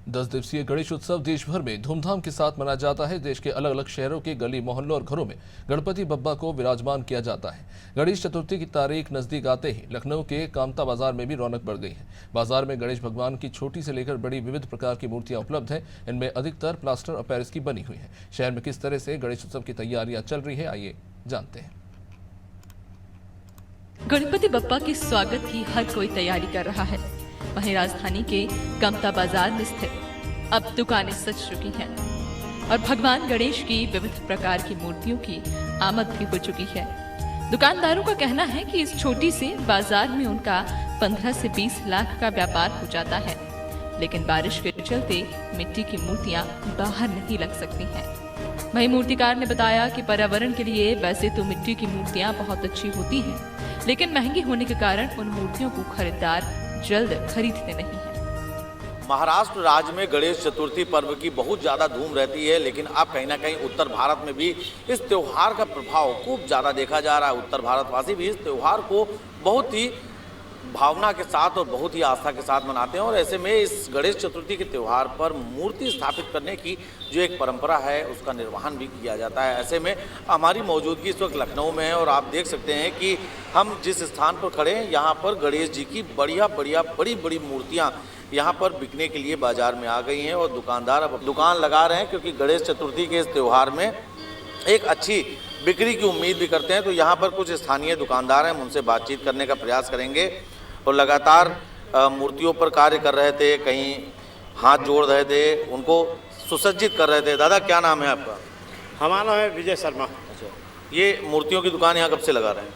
10 दिवसीय गणेश उत्सव देश भर में धूमधाम के साथ मनाया जाता है। देश के अलग अलग शहरों के गली मोहल्लों और घरों में गणपति बप्पा को विराजमान किया जाता है। गणेश चतुर्थी की तारीख नजदीक आते ही लखनऊ के कामता बाजार में भी रौनक बढ़ गई है। बाजार में गणेश भगवान की छोटी से लेकर बड़ी विविध प्रकार की मूर्तियां उपलब्ध हैं। इनमें अधिकतर प्लास्टर और पेरिस की बनी हुई है। शहर में किस तरह से गणेश उत्सव की तैयारियां चल रही है, आइए जानते हैं। गणपति बप्पा के स्वागत की हर कोई तैयारी कर रहा है। वहीं राजधानी के कामता बाजार में स्थित अब दुकानें सज चुकी हैं और भगवान गणेश की विविध प्रकार की मूर्तियों की आमद भी हो चुकी है। दुकानदारों का कहना है कि इस छोटी से बाजार में उनका 15 से 20 लाख का व्यापार हो जाता है, लेकिन बारिश के चलते मिट्टी की मूर्तियां बाहर नहीं लग सकती हैं। वहीं मूर्तिकार ने बताया कि पर्यावरण के लिए वैसे तो मिट्टी की मूर्तियां बहुत अच्छी होती हैं, लेकिन महंगी होने के कारण उन मूर्तियों को खरीदार जल्द खरीदते नहीं हैं। महाराष्ट्र राज्य में गणेश चतुर्थी पर्व की बहुत ज़्यादा धूम रहती है, लेकिन अब कहीं ना कहीं उत्तर भारत में भी इस त्यौहार का प्रभाव खूब ज़्यादा देखा जा रहा है। उत्तर भारतवासी भी इस त्यौहार को बहुत ही भावना के साथ और बहुत ही आस्था के साथ मनाते हैं। और ऐसे में इस गणेश चतुर्थी के त्यौहार पर मूर्ति स्थापित करने की जो एक परंपरा है उसका निर्वहन भी किया जाता है। ऐसे में हमारी मौजूदगी इस वक्त लखनऊ में है और आप देख सकते हैं कि हम जिस स्थान पर खड़े हैं यहाँ पर गणेश जी की बड़ी बड़ी मूर्तियाँ यहाँ पर बिकने के लिए बाजार में आ गई हैं और दुकानदार अब दुकान लगा रहे हैं, क्योंकि गणेश चतुर्थी के इस त्यौहार में एक अच्छी बिक्री की उम्मीद भी करते हैं। तो यहाँ पर कुछ स्थानीय दुकानदार हैं, उनसे बातचीत करने का प्रयास करेंगे। और लगातार मूर्तियों पर कार्य कर रहे थे, कहीं हाथ जोड़ रहे थे, उनको सुसज्जित कर रहे थे। दादा, क्या नाम है आपका? हमारा नाम है विजय शर्मा। अच्छा, ये मूर्तियों की दुकान यहाँ कब से लगा रहे हैं?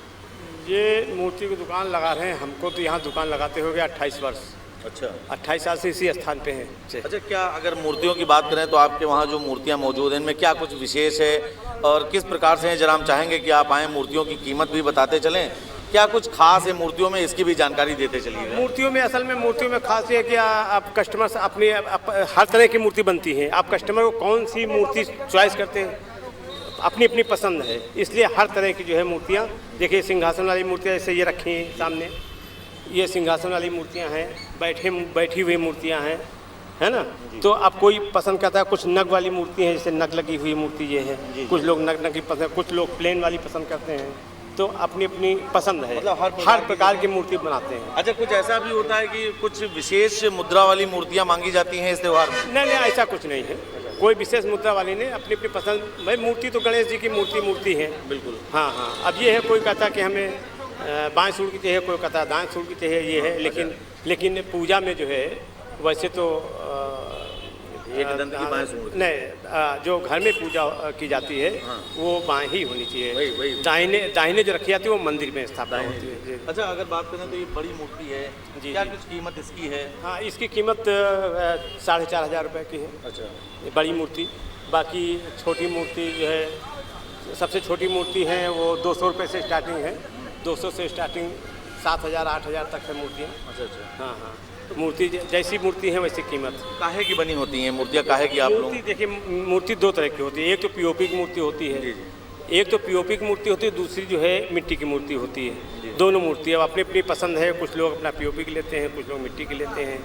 ये मूर्ति की दुकान लगा रहे हैं, हमको तो यहाँ दुकान लगाते हो गया 28 वर्ष। अच्छा, 28 साल से इसी स्थान पे हैं। अच्छा, क्या अगर मूर्तियों की बात करें तो आपके वहाँ जो मूर्तियाँ मौजूद हैं इनमें क्या कुछ विशेष है और किस प्रकार से हैं? जरा हम चाहेंगे कि आप आएँ, मूर्तियों की कीमत भी बताते चलें। क्या कुछ खास है मूर्तियों में, इसकी भी जानकारी देते चलिए। मूर्तियों में असल में मूर्तियों में खास ये है कि आप कस्टमर से अपनी हर तरह की मूर्ति बनती है। आप कस्टमर को कौन सी मूर्ति चॉइस करते हैं, अपनी अपनी पसंद है, इसलिए हर तरह की जो है मूर्तियाँ। देखिए, सिंहासन वाली मूर्तियाँ जैसे ये रखी हैं सामने, ये सिंहासन वाली मूर्तियाँ हैं, बैठी हुई मूर्तियाँ हैं, है ना। तो अब कोई पसंद करता है, कुछ नग वाली मूर्ति है, जैसे नग लगी हुई मूर्ति ये है। कुछ लोग नग की पसंद, कुछ लोग प्लेन वाली पसंद करते हैं। तो अपनी अपनी पसंद है, मतलब हर प्रकार की मूर्ति बनाते हैं। अच्छा, कुछ ऐसा भी होता है कि कुछ विशेष मुद्रा वाली मूर्तियाँ मांगी जाती हैं इस त्यौहार में? नहीं, ऐसा कुछ नहीं है, कोई विशेष मुद्रा वाली नहीं, अपनी अपनी पसंद। भाई मूर्ति तो गणेश जी की मूर्ति है। बिल्कुल, हाँ। अब ये है, कोई कहता कि हमें बाएं सूर की चाहिए, कोई कहता दाएं सूर की चाहिए, ये है। लेकिन पूजा में जो है वैसे तो एक दंत की बाएं सूर नहीं, जो घर में पूजा की जाती है वो बाएं ही होनी चाहिए। दाहिने जो रखी जाती है वो मंदिर में स्थापना होती है। अच्छा, अगर बात करें तो ये बड़ी मूर्ति है जी, क्या कुछ कीमत इसकी है? हाँ, इसकी कीमत 4,500 रुपये की है। अच्छा, ये बड़ी मूर्ति। बाकी छोटी मूर्ति जो है, सबसे छोटी मूर्ति है वो 200 रुपये से स्टार्टिंग है। 200 से स्टार्टिंग 7,000 8,000 तक है मूर्तियाँ। अच्छा। हाँ। तो मूर्ति जैसी मूर्ति है वैसी कीमत। काहे की बनी होती हैं मूर्तियाँ, काहे की? आप लोग देखिए, मूर्ति दो तरह की होती है। एक तो पीओपी की मूर्ति होती है, एक तो पीओपी की मूर्ति होती है, दूसरी जो है मिट्टी की मूर्ति होती है। दोनों मूर्ति अब अपनी अपनी पसंद है, कुछ लोग अपना पीओपी की लेते हैं, कुछ लोग मिट्टी की लेते हैं,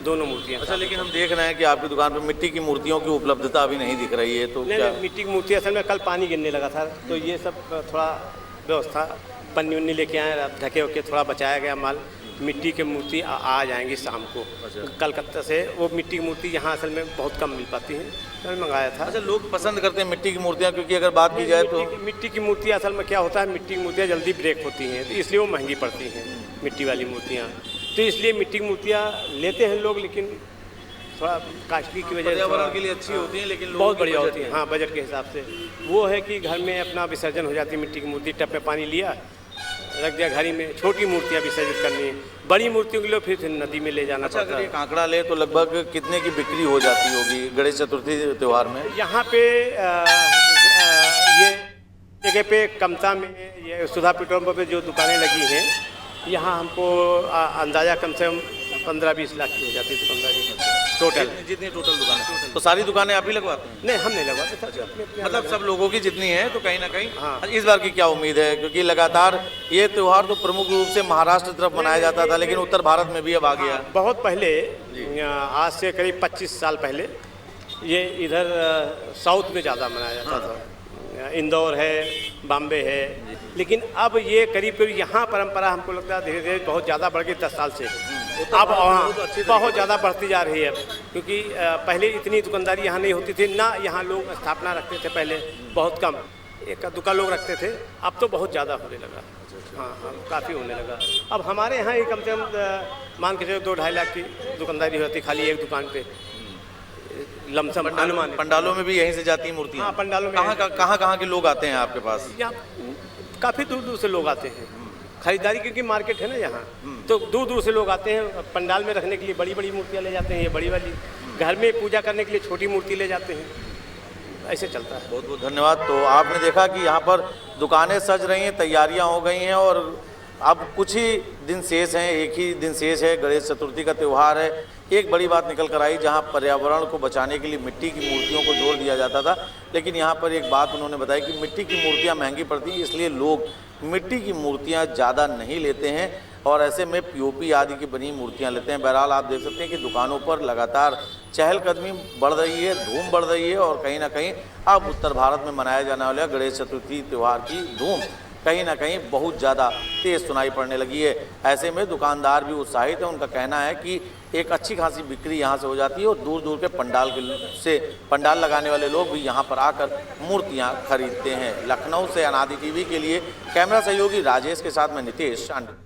दोनों मूर्तियाँ। अच्छा, लेकिन हम देख रहे हैं कि आपकी दुकान पर मिट्टी की मूर्तियों की उपलब्धता अभी नहीं दिख रही है, तो क्या? मिट्टी की मूर्ति असल में कल पानी गिरने लगा था, तो ये सब थोड़ा व्यवस्था, पन्नी उन्नी लेके आए, ढके वके, थोड़ा बचाया गया माल। मिट्टी की मूर्ति आ जाएंगी शाम को। अच्छा। कलकत्ता से वो मिट्टी की मूर्ति यहाँ असल में बहुत कम मिल पाती है, मैंने मंगाया था। अच्छा, लोग पसंद करते हैं मिट्टी की मूर्तियाँ, क्योंकि अगर बात की जाए तो मिट्टी की मूर्ति असल में क्या होता है, मिट्टी की मूर्तियाँ जल्दी ब्रेक होती हैं, तो इसलिए वो महंगी पड़ती हैं मिट्टी वाली मूर्तियाँ। तो इसलिए मिट्टी की मूर्तियाँ लेते हैं लोग, लेकिन थोड़ा कास्टली की वजह से पर्यावरण के लिए अच्छी होती है, लेकिन बहुत बढ़िया होती है। हाँ, बजट के हिसाब से वो है कि घर में अपना विसर्जन हो जाती है। मिट्टी की मूर्ति, टब में पानी लिया, रख दिया घर ही में। छोटी मूर्तियाँ विसर्जित करनी है, बड़ी मूर्तियों के लिए फिर नदी में ले जाना पड़ता है। अगर एक आंकड़ा ले तो लगभग कितने की बिक्री हो जाती होगी गणेश चतुर्थी त्यौहार में? यहाँ पे ये जगह पे कमता में, ये सुधा पेट्रोल पंप पे जो दुकानें लगी हैं, यहाँ हमको अंदाज़ा कम से कम 15-20 लाख की हो जाती है दुकानदारी। टोटल। जितनी टोटल दुकानें, तो सारी दुकानें आप ही लगवाते हैं? नहीं, हम नहीं लगवाते सर, अपने मतलब सब लोगों की जितनी है, तो कहीं ना कहीं हाँ। इस बार की क्या उम्मीद है? क्योंकि लगातार ये त्यौहार तो प्रमुख रूप से महाराष्ट्र तरफ मनाया जाता था, लेकिन उत्तर भारत में भी अब आ गया। बहुत पहले, आज से करीब 25 साल पहले ये इधर साउथ में ज़्यादा मनाया जाता था। इंदौर है, बॉम्बे है, लेकिन अब ये करीब करीब यहाँ परंपरा हमको लगता है धीरे धीरे बहुत ज़्यादा बढ़ गई 10 साल से। अब वहाँ बहुत ज़्यादा बढ़ती जा रही है, क्योंकि पहले इतनी दुकानदारी यहाँ नहीं होती थी ना, यहाँ लोग स्थापना रखते थे पहले बहुत कम, एक दुकान लोग रखते थे, अब तो बहुत ज़्यादा होने लगा। हाँ, काफ़ी होने लगा। अब हमारे यहाँ ही कम से कम मान के चलो 2-2.5 लाख की दुकानदारी होती खाली एक दुकान पे, लमसम अनुमान। पंडालों में भी यहीं से जाती हैं मूर्तियाँ? हाँ, पंडालों में। कहाँ के लोग आते हैं आपके पास? यहाँ काफ़ी दूर दूर से लोग आते हैं खरीदारी, क्योंकि मार्केट है ना यहाँ, तो दूर दूर से लोग आते हैं। पंडाल में रखने के लिए बड़ी बड़ी मूर्तियाँ ले जाते हैं, ये बड़ी वाली, घर में पूजा करने के लिए छोटी मूर्ति ले जाते हैं, ऐसे चलता है। बहुत बहुत धन्यवाद। तो आपने देखा कि यहाँ पर दुकानें सज रही हैं, तैयारियाँ हो गई हैं और अब कुछ ही दिन शेष हैं, एक ही दिन शेष है, गणेश चतुर्थी का त्यौहार है। एक बड़ी बात निकल कर आई, जहाँ पर्यावरण को बचाने के लिए मिट्टी की मूर्तियों को जोर दिया जाता था, लेकिन यहाँ पर एक बात उन्होंने बताई कि मिट्टी की मूर्तियाँ महंगी पड़ती हैं, इसलिए लोग मिट्टी की मूर्तियाँ ज़्यादा नहीं लेते हैं और ऐसे में पीओपी आदि की बनी मूर्तियाँ लेते हैं। बहरहाल आप देख सकते हैं कि दुकानों पर लगातार चहलकदमी बढ़ रही है, धूम बढ़ रही है और कहीं ना कहीं अब उत्तर भारत में मनाया जाने वाले गणेश चतुर्थी त्यौहार की धूम कहीं ना कहीं बहुत ज़्यादा तेज़ सुनाई पड़ने लगी है। ऐसे में दुकानदार भी उत्साहित है, उनका कहना है कि एक अच्छी खासी बिक्री यहाँ से हो जाती है और दूर दूर के पंडाल लगाने वाले लोग भी यहाँ पर आकर मूर्तियाँ खरीदते हैं। लखनऊ से अनादि टीवी के लिए कैमरा सहयोगी राजेश के साथ मैं नितेश चांडी।